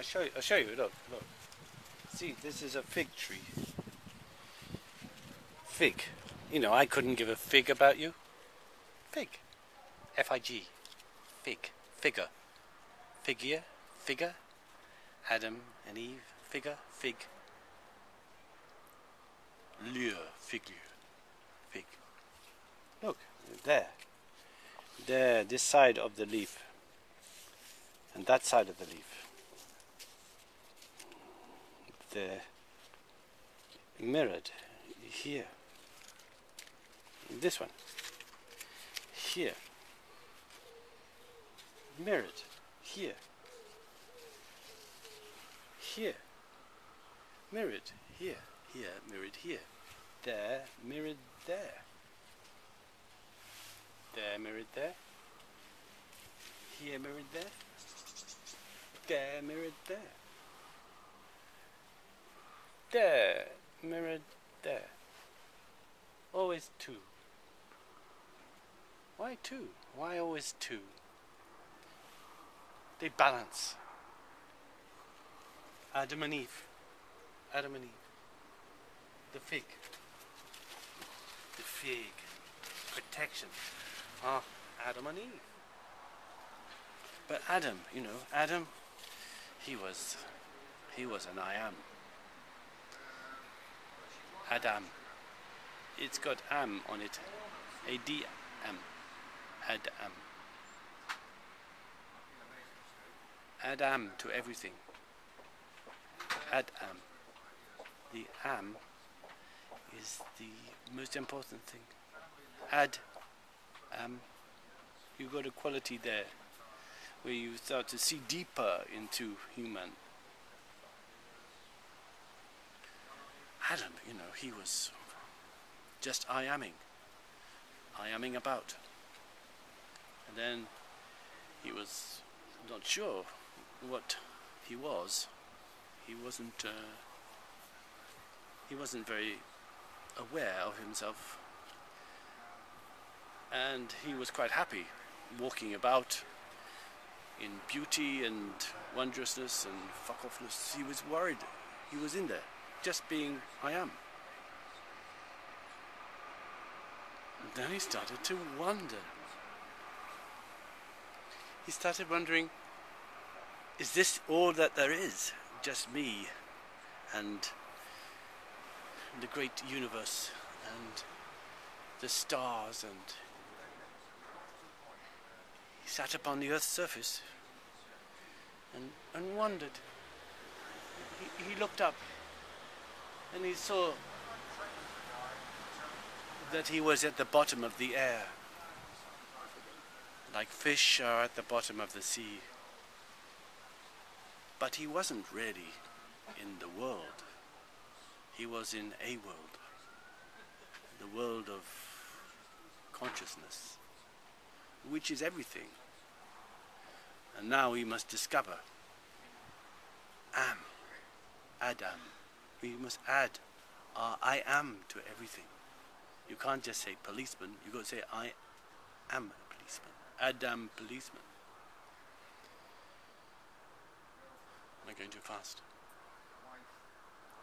I'll show you. Look, look. See, this is a fig tree. Fig. You know, I couldn't give a fig about you. Fig. F-I-G. Fig. Figure. Figure. Figure. Adam and Eve. Figure. Fig. Lure. Figure. Fig. Look. There. There. This side of the leaf. And that side of the leaf. They're mirrored here. This one. Here. Mirrored here. Here. Mirrored here. Here. Mirrored here. There. Mirrored there. There. Mirrored there. Here. Mirrored there. There. Mirrored there. There. Mirrored there. Always two. Why two? Why always two? They balance. Adam and Eve. Adam and Eve. The fig. The fig. Protection. Ah, Adam and Eve. But Adam, you know, Adam, he was an I am. Adam. It's got am on it. A-D-M. Adam. Adam to everything. Adam. The am is the most important thing. You've got a quality there where you start to see deeper into human. Adam, you know, he was just I-aming about. And then he was not sure what he was. He wasn't very aware of himself. And he was quite happy walking about in beauty and wondrousness and fuck-offness. He was worried. He was in there, just being I am. And then he started to wonder. He started wondering, is this all that there is? Just me and the great universe and the stars, and he sat upon the earth's surface and wondered. He looked up and he saw that he was at the bottom of the air, like fish are at the bottom of the sea. But he wasn't really in the world. He was in a world, the world of consciousness, which is everything. And now we must discover Adam. We must add our I am to everything. You can't just say policeman, you've got to say I am a policeman. Adam policeman. Am I going too fast?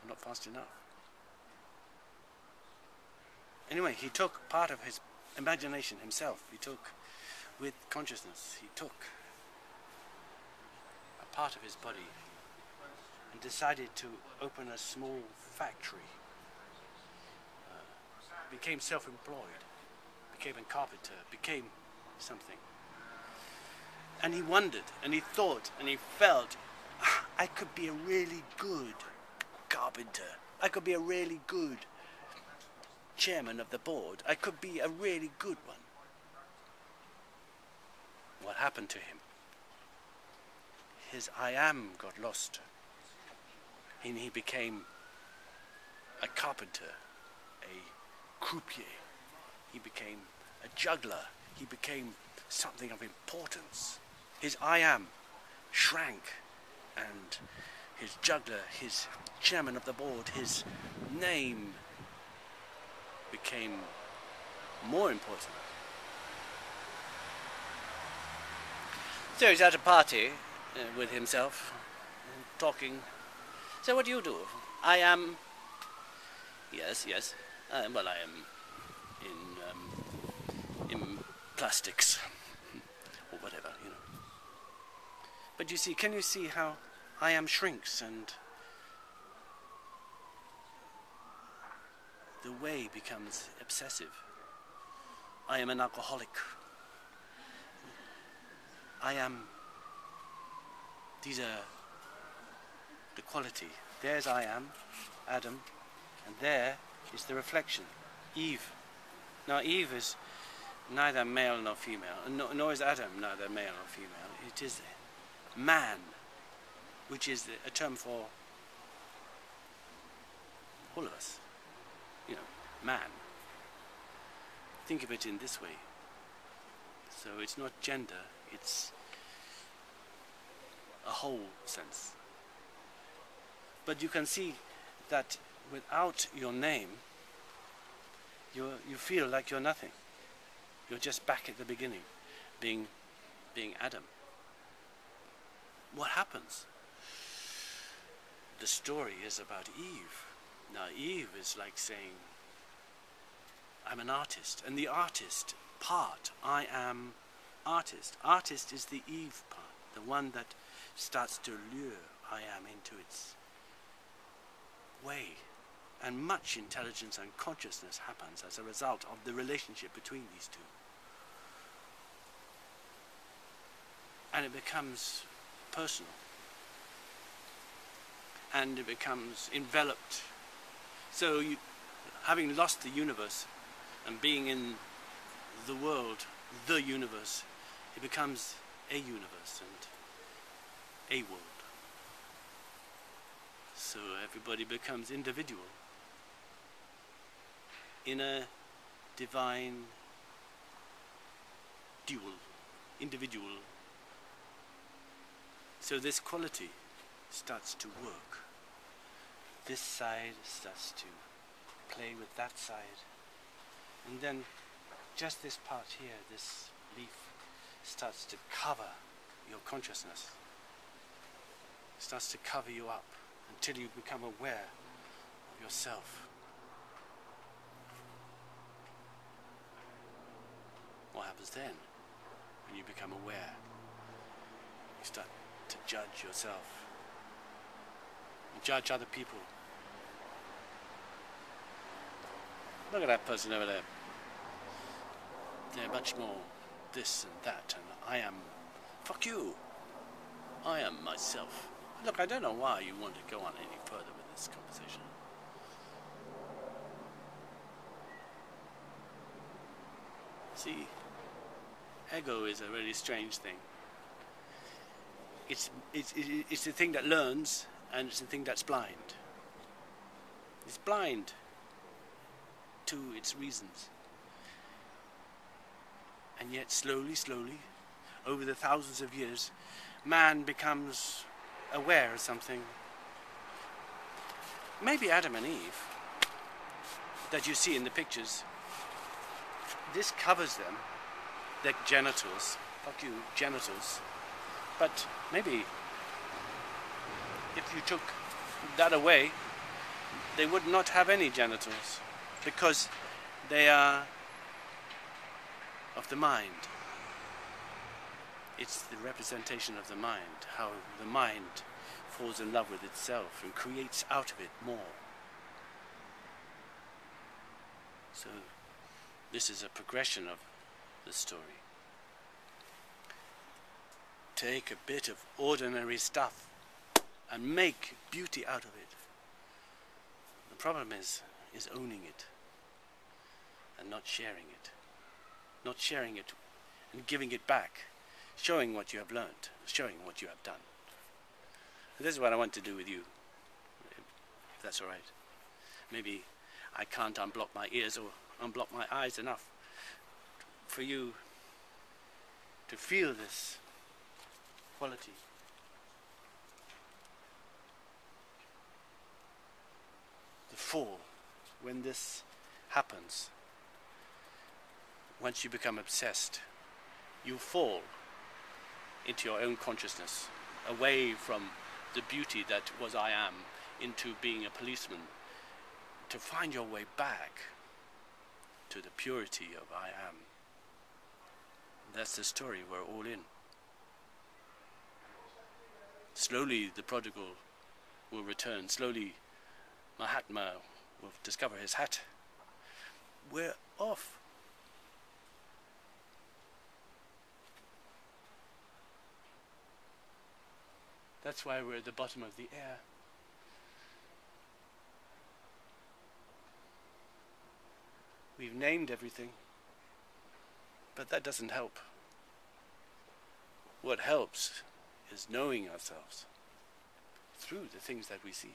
I'm not fast enough. Anyway, he took part of his imagination himself. He took, with consciousness, he took a part of his body and decided to open a small factory. Became self-employed, became a carpenter, became something. And he wondered, and he thought, and he felt, I could be a really good carpenter. I could be a really good chairman of the board. I could be a really good one. What happened to him? His I am got lost. And he became a carpenter, a croupier. He became a juggler. He became something of importance. His I am shrank, and his juggler, his chairman of the board, his name became more important. So he's at a party with himself, talking. So what do you do? I am... Yes. Well, I am in plastics. Or whatever, you know. But you see, can you see how I am shrinks and the way becomes obsessive? I am an alcoholic. I am... These are the quality. There's I am, Adam, and there is the reflection, Eve. Now Eve is neither male nor female, nor is Adam neither male nor female. It is man, which is a term for all of us. You know, man. Think of it in this way. So it's not gender, it's a whole sense. But you can see that without your name, you feel like you're nothing. You're just back at the beginning, being Adam. What happens? The story is about Eve. Now Eve is like saying, I'm an artist, and the artist part, I am artist. Artist is the Eve part, the one that starts to lure I am into its way. And much intelligence and consciousness happens as a result of the relationship between these two. And it becomes personal. And it becomes enveloped. So you, having lost the universe and being in the world, the universe, it becomes a universe and a world. So everybody becomes individual in a divine dual, individual. So this quality starts to work. This side starts to play with that side. And then just this part here, this leaf, starts to cover your consciousness. It starts to cover you up until you become aware of yourself. What happens then? When you become aware, you start to judge yourself and judge other people. Look at that person over there. They're much more this and that, and I am... Fuck you! I am myself. Look, I don't know why you want to go on any further with this conversation. See, ego is a really strange thing. It's the thing that learns, and it's the thing that's blind. It's blind to its reasons. And yet slowly, over the thousands of years, man becomes aware of something. Maybe Adam and Eve, that you see in the pictures, this covers them, their genitals, fuck you, genitals. But maybe if you took that away, they would not have any genitals, because they are of the mind. It's the representation of the mind, how the mind falls in love with itself and creates out of it more. So this is a progression of the story. Take a bit of ordinary stuff and make beauty out of it. The problem is owning it and not sharing it. Not sharing it and giving it back. Showing what you have learned, showing what you have done. And this is what I want to do with you, if that's all right. Maybe I can't unblock my ears or unblock my eyes enough for you to feel this quality. The fall, when this happens, once you become obsessed, you fall into your own consciousness, away from the beauty that was I am into being a policeman, to find your way back to the purity of I am. That's the story we're all in. Slowly the prodigal will return. Slowly Mahatma will discover his hat. We're off. That's why we're at the bottom of the air. We've named everything, but that doesn't help. What helps is knowing ourselves through the things that we see.